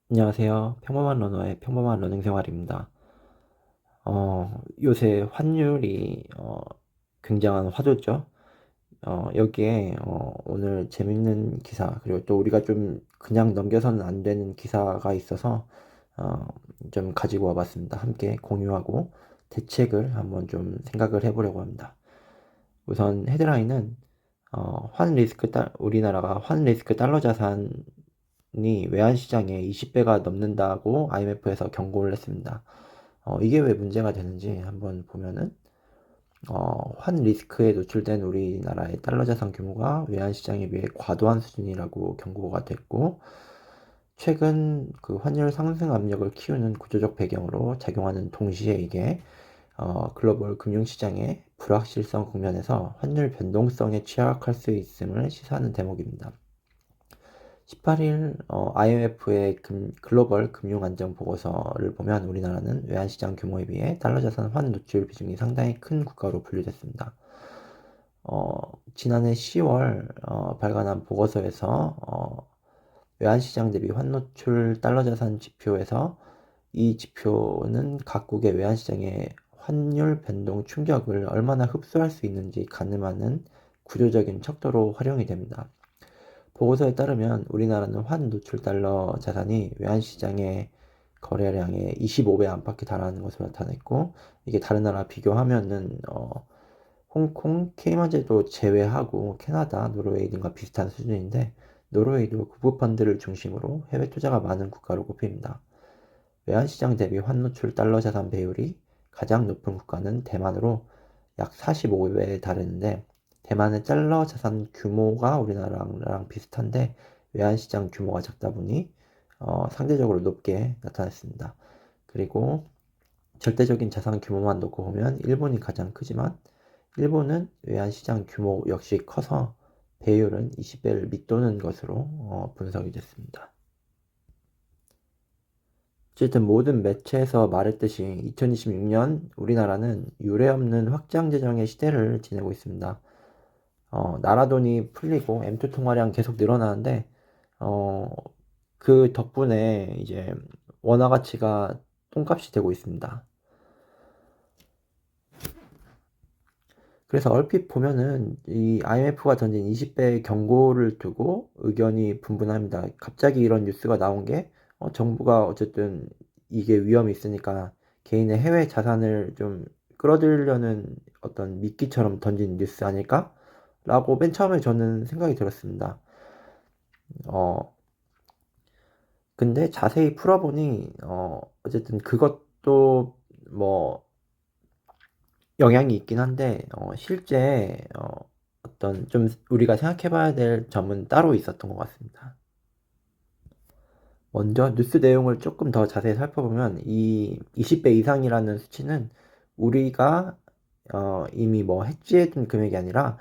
안녕하세요. 평범한 러너의 평범한 러닝 생활입니다. 요새 환율이 굉장한 화두죠. 여기에 오늘 재밌는 기사, 그리고 또 우리가 좀 그냥 넘겨서는 안 되는 기사가 있어서 어, 좀 가지고 와봤습니다. 함께 공유하고 대책을 한번 좀 생각을 해보려고 합니다. 우선 헤드라인은 우리나라가 환 리스크 달러 자산이 외환 시장의 20배가 넘는다고 IMF에서 경고를 했습니다. 이게 왜 문제가 되는지 한번 보면은 환 리스크에 노출된 우리나라의 달러 자산 규모가 외환 시장에 비해 과도한 수준이라고 경고가 됐고, 최근 그 환율 상승 압력을 키우는 구조적 배경으로 작용하는 동시에 이게 글로벌 금융시장의 불확실성 국면에서 환율 변동성에 취약할 수 있음을 시사하는 대목입니다. 18일 IMF의 글로벌 금융안정 보고서를 보면 우리나라는 외환시장 규모에 비해 달러 자산 환 노출 비중이 상당히 큰 국가로 분류됐습니다. 지난해 10월 발간한 보고서에서 외환시장 대비 환 노출 달러 자산 지표에서 이 지표는 각국의 외환시장의 환율 변동 충격을 얼마나 흡수할 수 있는지 가늠하는 구조적인 척도로 활용이 됩니다. 보고서에 따르면 우리나라는 환 노출 달러 자산이 외환 시장의 거래량의 25배 안팎에 달하는 것으로 나타냈고, 이게 다른 나라 비교하면은 홍콩, 케이만제도 제외하고 캐나다, 노르웨이 등과 비슷한 수준인데, 노르웨이도 국부 펀드를 중심으로 해외 투자가 많은 국가로 꼽힙니다. 외환 시장 대비 환 노출 달러 자산 배율이 가장 높은 국가는 대만으로 약 45배에 달했는데, 대만의 달러 자산 규모가 우리나라랑 비슷한데 외환시장 규모가 작다 보니 상대적으로 높게 나타났습니다. 그리고 절대적인 자산 규모만 놓고 보면 일본이 가장 크지만 일본은 외환시장 규모 역시 커서 배율은 20배를 밑도는 것으로 분석이 됐습니다. 어쨌든 모든 매체에서 말했듯이 2026년 우리나라는 유례없는 확장 재정의 시대를 지내고 있습니다. 나라 돈이 풀리고 M2 통화량 계속 늘어나는데 어, 그 덕분에 이제 원화 가치가 똥값이 되고 있습니다. 그래서 얼핏 보면은 이 IMF가 던진 20배 경고를 두고 의견이 분분합니다. 갑자기 이런 뉴스가 나온 게 정부가 어쨌든 이게 위험이 있으니까 개인의 해외 자산을 좀 끌어들이려는 어떤 미끼처럼 던진 뉴스 아닐까? 라고 맨 처음에 저는 생각이 들었습니다. 어, 근데 자세히 풀어보니 어쨌든 그것도 뭐 영향이 있긴 한데 실제 어떤 좀 우리가 생각해봐야 될 점은 따로 있었던 것 같습니다. 먼저 뉴스 내용을 조금 더 자세히 살펴보면 이 20배 이상이라는 수치는 우리가 이미 뭐 해지해둔 금액이 아니라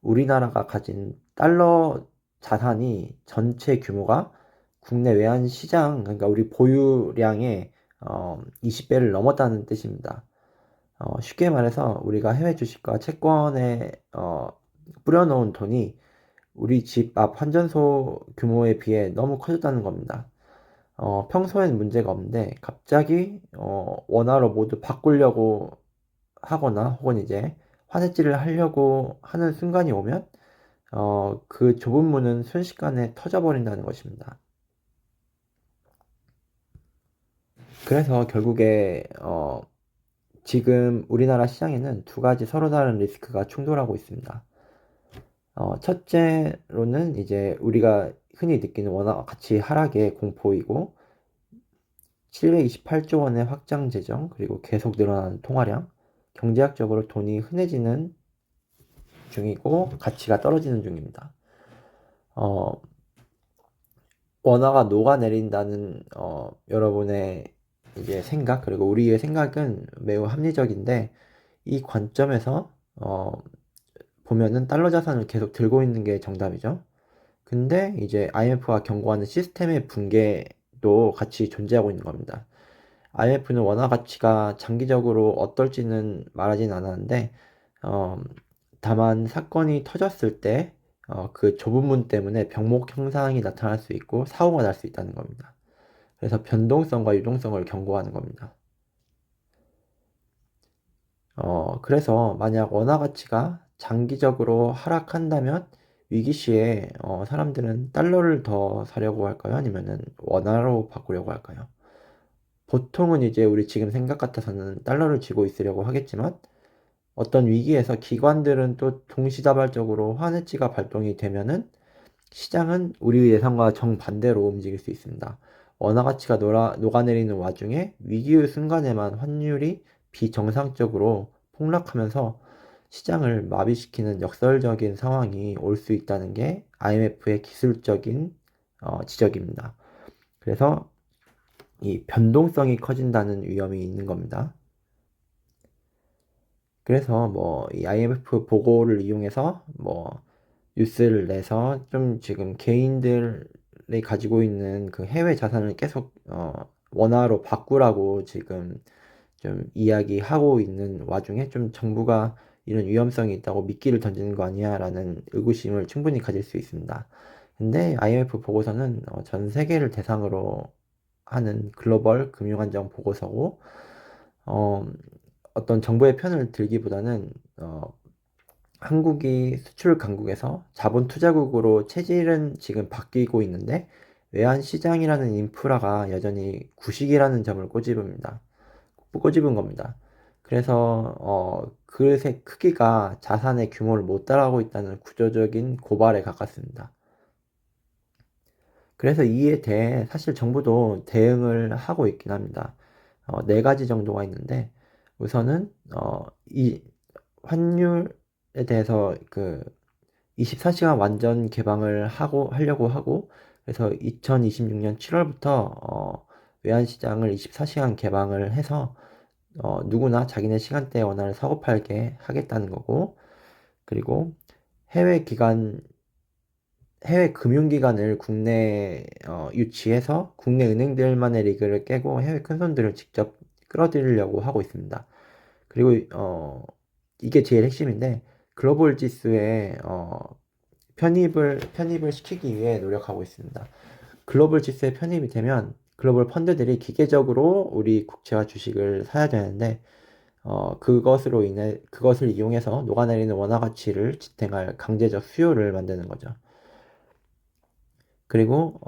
우리나라가 가진 달러 자산이 전체 규모가 국내 외환 시장, 그러니까 우리 보유량의 20배를 넘었다는 뜻입니다. 쉽게 말해서 우리가 해외 주식과 채권에 뿌려놓은 돈이 우리 집 앞 환전소 규모에 비해 너무 커졌다는 겁니다. 평소엔 문제가 없는데 갑자기 원화로 모두 바꾸려고 하거나 혹은 이제 환해지를 하려고 하는 순간이 오면 그 좁은 문은 순식간에 터져버린다는 것입니다. 그래서 결국에 지금 우리나라 시장에는 두 가지 서로 다른 리스크가 충돌하고 있습니다. 첫째로는 이제 우리가 흔히 느끼는 원화 가치 하락의 공포이고 728조 원의 확장 재정 그리고 계속 늘어나는 통화량, 경제학적으로 돈이 흔해지는 중이고 가치가 떨어지는 중입니다. 어, 원화가 녹아내린다는 여러분의 이제 생각 그리고 우리의 생각은 매우 합리적인데 이 관점에서 보면은 달러 자산을 계속 들고 있는 게 정답이죠. 근데 이제 IMF가 경고하는 시스템의 붕괴도 같이 존재하고 있는 겁니다. IMF는 원화 가치가 장기적으로 어떨지는 말하진 않았는데, 어, 다만 사건이 터졌을 때, 그 좁은 문 때문에 병목 현상이 나타날 수 있고 사고가 날 수 있다는 겁니다. 그래서 변동성과 유동성을 경고하는 겁니다. 그래서 만약 원화 가치가 장기적으로 하락한다면 위기 시에 사람들은 달러를 더 사려고 할까요? 아니면은 원화로 바꾸려고 할까요? 보통은 이제 우리 지금 생각 같아서는 달러를 쥐고 있으려고 하겠지만 어떤 위기에서 기관들은 또 동시다발적으로 환해지가 발동이 되면은 시장은 우리 예상과 정반대로 움직일 수 있습니다. 원화 가치가 녹아내리는 와중에 위기의 순간에만 환율이 비정상적으로 폭락하면서 시장을 마비시키는 역설적인 상황이 올 수 있다는 게 IMF의 기술적인 지적입니다. 그래서 이 변동성이 커진다는 위험이 있는 겁니다. 그래서 뭐 이 IMF 보고를 이용해서 뭐 뉴스를 내서 좀 지금 개인들이 가지고 있는 그 해외 자산을 계속 원화로 바꾸라고 지금 좀 이야기하고 있는 와중에 좀 정부가 이런 위험성이 있다고 미끼를 던지는 거 아니야라는 의구심을 충분히 가질 수 있습니다. 근데 IMF 보고서는 전 세계를 대상으로 하는 글로벌 금융안정 보고서고 어, 어떤 정부의 편을 들기보다는 한국이 수출 강국에서 자본 투자국으로 체질은 지금 바뀌고 있는데 외환 시장이라는 인프라가 여전히 구식이라는 점을 꼬집은 겁니다. 그래서 그릇의 크기가 자산의 규모를 못 따라가고 있다는 구조적인 고발에 가깝습니다. 그래서 이에 대해 사실 정부도 대응을 하고 있긴 합니다. 네 가지 정도가 있는데 우선은 이 환율에 대해서 그 24시간 완전 개방을 하려고 하고 그래서 2026년 7월부터 외환시장을 24시간 개방을 해서 누구나 자기네 시간대에 원화를 사고 팔게 하겠다는 거고 그리고 해외 기관 해외 금융기관을 국내에 유치해서 국내 은행들만의 리그를 깨고 해외 큰손들을 직접 끌어들이려고 하고 있습니다. 그리고 이게 제일 핵심인데 글로벌 지수에 편입을 시키기 위해 노력하고 있습니다. 글로벌 지수에 편입이 되면 글로벌 펀드들이 기계적으로 우리 국채와 주식을 사야 되는데 그것을 이용해서 녹아내리는 원화 가치를 지탱할 강제적 수요를 만드는 거죠. 그리고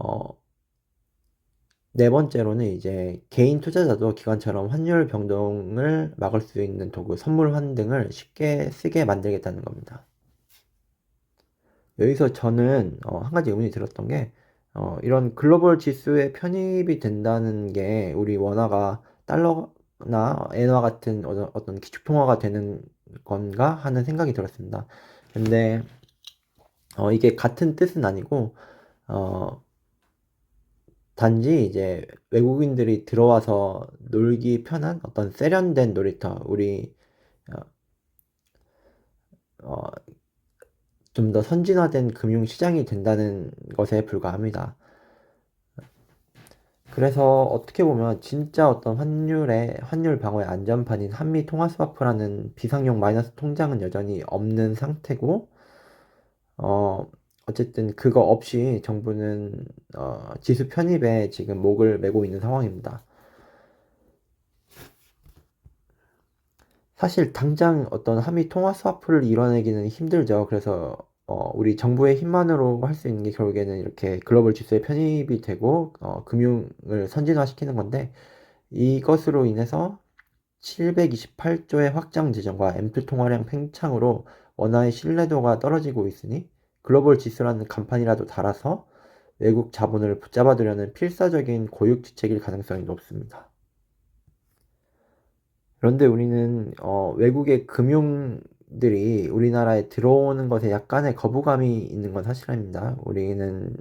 네 번째로는 이제 개인 투자자도 기관처럼 환율 변동을 막을 수 있는 도구, 선물환 등을 쉽게 쓰게 만들겠다는 겁니다. 여기서 저는 한 가지 의문이 들었던 게 이런 글로벌 지수에 편입이 된다는 게 우리 원화가 달러나 엔화 같은 어떤 기축통화가 되는 건가 하는 생각이 들었습니다. 근데 이게 같은 뜻은 아니고 어, 단지 이제 외국인들이 들어와서 놀기 편한 어떤 세련된 놀이터, 우리 어, 좀 더 선진화된 금융시장이 된다는 것에 불과합니다. 그래서 어떻게 보면 진짜 어떤 환율 방어의 안전판인 한미 통화 스와프라는 비상용 마이너스 통장은 여전히 없는 상태고, 어쨌든 그거 없이 정부는 지수 편입에 지금 목을 매고 있는 상황입니다. 사실 당장 어떤 한미 통화 스와프를 이뤄내기는 힘들죠. 그래서 우리 정부의 힘만으로 할 수 있는 게 결국에는 이렇게 글로벌 지수에 편입이 되고 금융을 선진화시키는 건데 이것으로 인해서 728조의 확장 재정과 앰플 통화량 팽창으로 원화의 신뢰도가 떨어지고 있으니 글로벌 지수라는 간판이라도 달아서 외국 자본을 붙잡아두려는 필사적인 고육지책일 가능성이 높습니다. 그런데 우리는 외국의 금융들이 우리나라에 들어오는 것에 약간의 거부감이 있는 건 사실입니다. 우리는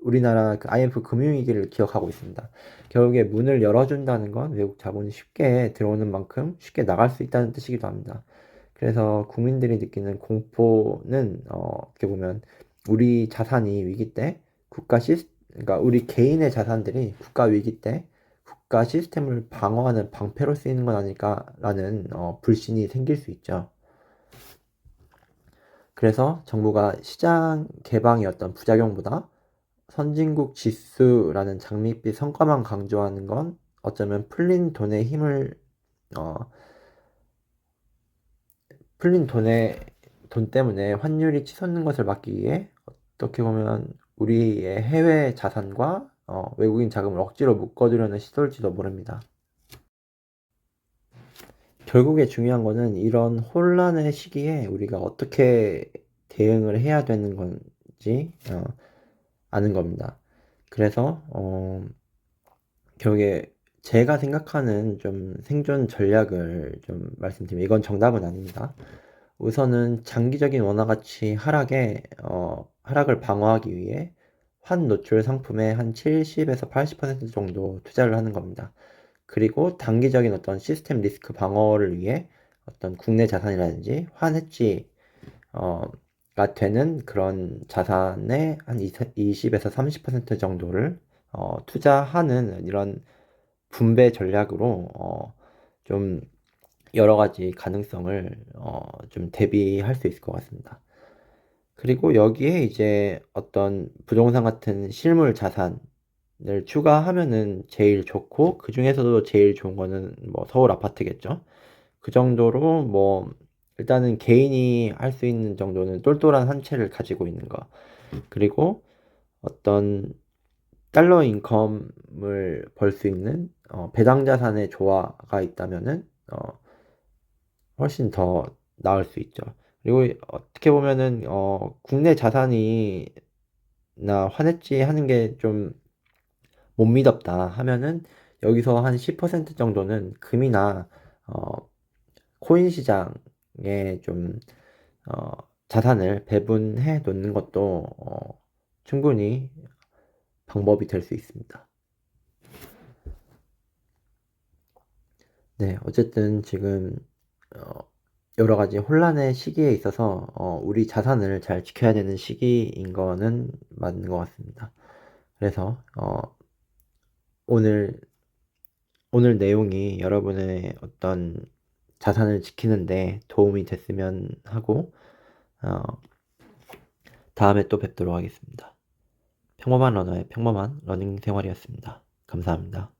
우리나라 그 IMF 금융위기를 기억하고 있습니다. 결국에 문을 열어준다는 건 외국 자본이 쉽게 들어오는 만큼 쉽게 나갈 수 있다는 뜻이기도 합니다. 그래서 국민들이 느끼는 공포는 어떻게 보면 우리 자산이 위기 때 그러니까 우리 개인의 자산들이 국가 위기 때 국가 시스템을 방어하는 방패로 쓰이는 건 아닐까라는 불신이 생길 수 있죠. 그래서 정부가 시장 개방의 어떤 부작용보다 선진국 지수라는 장밋빛 성과만 강조하는 건 어쩌면 풀린 돈의 힘을 풀린 돈 때문에 환율이 치솟는 것을 막기 위해 어떻게 보면 우리의 해외 자산과 외국인 자금을 억지로 묶어두려는 시도일지도 모릅니다. 결국에 중요한 거는 이런 혼란의 시기에 우리가 어떻게 대응을 해야 되는 건지 아는 겁니다. 그래서 결국에 제가 생각하는 좀 생존 전략을 좀 말씀드리면, 이건 정답은 아닙니다. 우선은 장기적인 원화가치 하락을 방어하기 위해 환 노출 상품에 한 70에서 80% 정도 투자를 하는 겁니다. 그리고 단기적인 어떤 시스템 리스크 방어를 위해 어떤 국내 자산이라든지 환 해지가 되는 그런 자산의 한 20에서 30% 정도를 투자하는 이런 분배 전략으로 좀 여러 가지 가능성을 좀 대비할 수 있을 것 같습니다. 그리고 여기에 이제 어떤 부동산 같은 실물 자산을 추가하면은 제일 좋고, 그 중에서도 제일 좋은 거는 뭐 서울 아파트겠죠. 그 정도로 뭐 일단은 개인이 할 수 있는 정도는 똘똘한 한 채를 가지고 있는 거. 그리고 어떤 달러 인컴을 벌 수 있는 배당 자산의 조화가 있다면은 훨씬 더 나을 수 있죠. 그리고 어떻게 보면은 국내 자산이 나 환해지 하는 게 좀 못 믿었다 하면은 여기서 한 10% 정도는 금이나 코인 시장에 좀 어, 자산을 배분해 놓는 것도 충분히 방법이 될 수 있습니다. 네, 어쨌든 지금 여러 가지 혼란의 시기에 있어서 우리 자산을 잘 지켜야 되는 시기인 거는 맞는 것 같습니다. 그래서 오늘 내용이 여러분의 어떤 자산을 지키는데 도움이 됐으면 하고, 어, 다음에 또 뵙도록 하겠습니다. 평범한 러너의 평범한 러닝 생활이었습니다. 감사합니다.